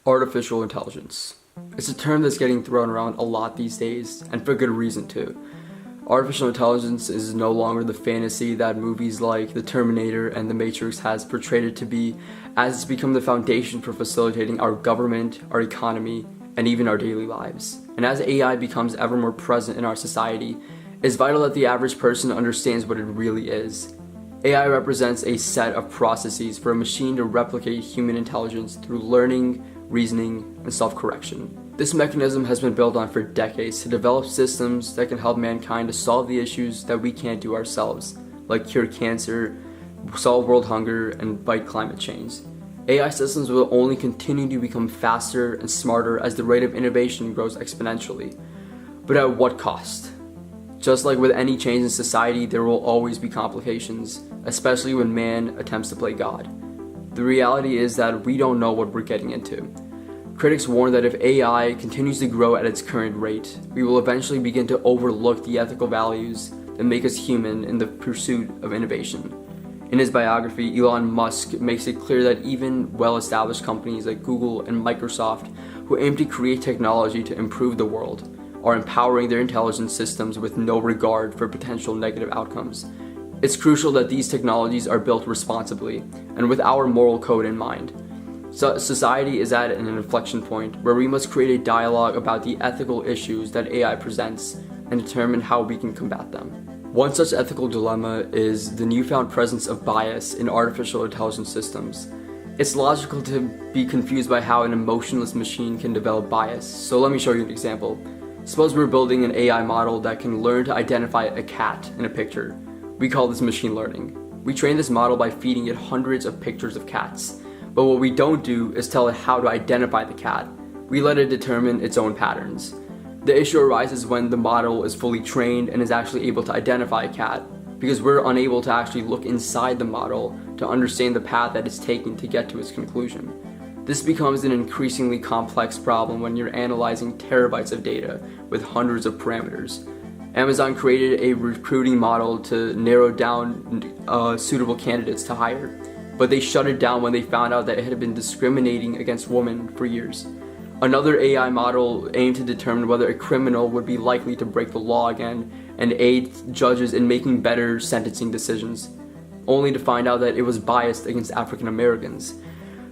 Artificial intelligence. It's a term that's getting thrown around a lot these days, and for good reason too. Artificial intelligence is no longer the fantasy that movies like The Terminator and The Matrix has portrayed it to be, as it's become the foundation for facilitating our government, our economy, and even our daily lives. And as AI becomes ever more present in our society, it's vital that the average person understands what it really is. AI represents a set of processes for a machine to replicate human intelligence through learning, reasoning, and self-correction. This mechanism has been built on for decades to develop systems that can help mankind to solve the issues that we can't do ourselves, like cure cancer, solve world hunger, and fight climate change. AI systems will only continue to become faster and smarter as the rate of innovation grows exponentially. But at what cost? Just like with any change in society, there will always be complications, especially when man attempts to play God. The reality is that we don't know what we're getting into. Critics warn that if AI continues to grow at its current rate, we will eventually begin to overlook the ethical values that make us human in the pursuit of innovation. In his biography, Elon Musk makes it clear that even well-established companies like Google and Microsoft, who aim to create technology to improve the world, are empowering their intelligence systems with no regard for potential negative outcomes. It's crucial that these technologies are built responsibly and with our moral code in mind. So society is at an inflection point where we must create a dialogue about the ethical issues that AI presents and determine how we can combat them. One such ethical dilemma is the newfound presence of bias in artificial intelligence systems. It's logical to be confused by how an emotionless machine can develop bias, so let me show you an example. Suppose we're building an AI model that can learn to identify a cat in a picture. We call this machine learning. We train this model by feeding it hundreds of pictures of cats. But what we don't do is tell it how to identify the cat. We let it determine its own patterns. The issue arises when the model is fully trained and is actually able to identify a cat, because we're unable to actually look inside the model to understand the path that it's taking to get to its conclusion. This becomes an increasingly complex problem when you're analyzing terabytes of data with hundreds of parameters. Amazon created a recruiting model to narrow down suitable candidates to hire, but they shut it down when they found out that it had been discriminating against women for years. Another AI model aimed to determine whether a criminal would be likely to break the law again and aid judges in making better sentencing decisions, only to find out that it was biased against African Americans.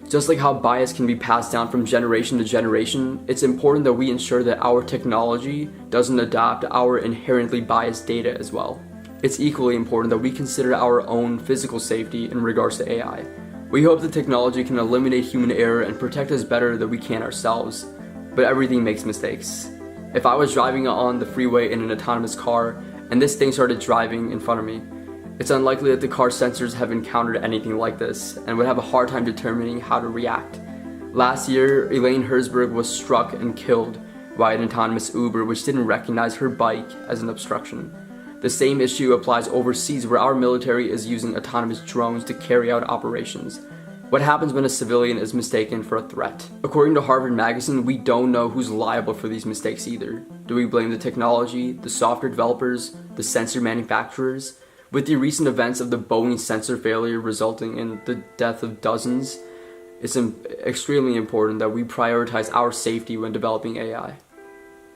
Just like how bias can be passed down from generation to generation, it's important that we ensure that our technology doesn't adopt our inherently biased data as well. It's equally important that we consider our own physical safety in regards to AI. We hope the technology can eliminate human error and protect us better than we can ourselves, but everything makes mistakes. If I was driving on the freeway in an autonomous car and this thing started driving in front of me, it's unlikely that the car's sensors have encountered anything like this and would have a hard time determining how to react. Last year, Elaine Herzberg was struck and killed by an autonomous Uber which didn't recognize her bike as an obstruction. The same issue applies overseas where our military is using autonomous drones to carry out operations. What happens when a civilian is mistaken for a threat? According to Harvard Magazine, we don't know who's liable for these mistakes either. Do we blame the technology, the software developers, the sensor manufacturers? With the recent events of the Boeing sensor failure resulting in the death of dozens, it's extremely important that we prioritize our safety when developing AI.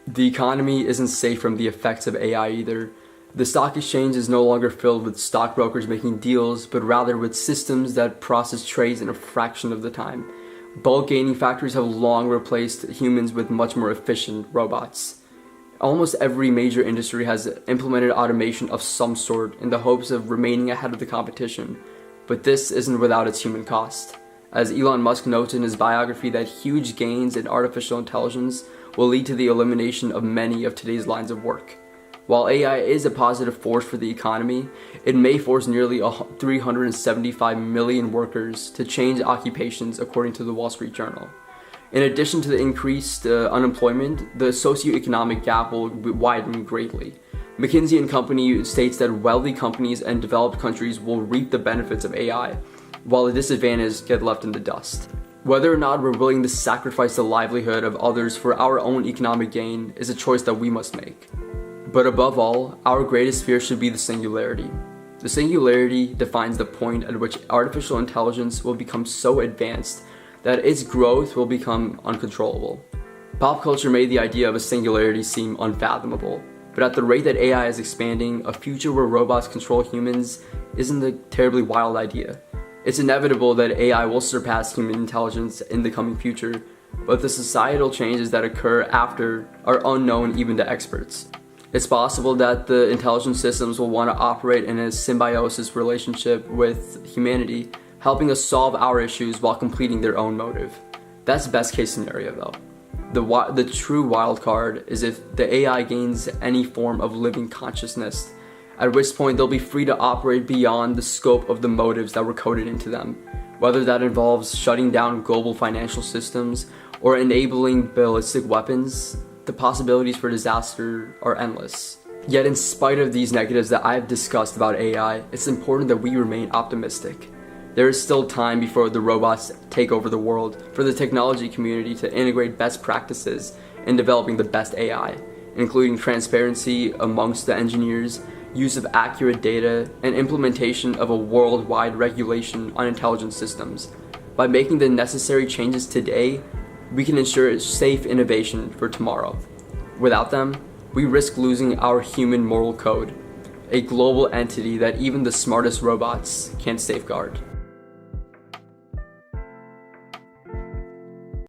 The economy isn't safe from the effects of AI either. The stock exchange is no longer filled with stockbrokers making deals, but rather with systems that process trades in a fraction of the time. Bulk gaining factories have long replaced humans with much more efficient robots. Almost every major industry has implemented automation of some sort in the hopes of remaining ahead of the competition, but this isn't without its human cost. As Elon Musk notes in his biography that huge gains in artificial intelligence will lead to the elimination of many of today's lines of work. While AI is a positive force for the economy, it may force nearly 375 million workers to change occupations according to the Wall Street Journal. In addition to the increased unemployment, the socioeconomic gap will widen greatly. McKinsey & Company states that wealthy companies and developed countries will reap the benefits of AI, while the disadvantaged get left in the dust. Whether or not we're willing to sacrifice the livelihood of others for our own economic gain is a choice that we must make. But above all, our greatest fear should be the singularity. The singularity defines the point at which artificial intelligence will become so advanced that its growth will become uncontrollable. Pop culture made the idea of a singularity seem unfathomable, but at the rate that AI is expanding, a future where robots control humans isn't a terribly wild idea. It's inevitable that AI will surpass human intelligence in the coming future, but the societal changes that occur after are unknown even to experts. It's possible that the intelligent systems will want to operate in a symbiosis relationship with humanity, helping us solve our issues while completing their own motive. That's the best case scenario though. The true wild card is if the AI gains any form of living consciousness, at which point they'll be free to operate beyond the scope of the motives that were coded into them, whether that involves shutting down global financial systems or enabling ballistic weapons. The possibilities for disaster are endless. Yet in spite of these negatives that I have discussed about AI, it's important that we remain optimistic. There is still time before the robots take over the world for the technology community to integrate best practices in developing the best AI, including transparency amongst the engineers, use of accurate data, and implementation of a worldwide regulation on intelligent systems. By making the necessary changes today, we can ensure safe innovation for tomorrow. Without them, we risk losing our human moral code, a global entity that even the smartest robots can't safeguard.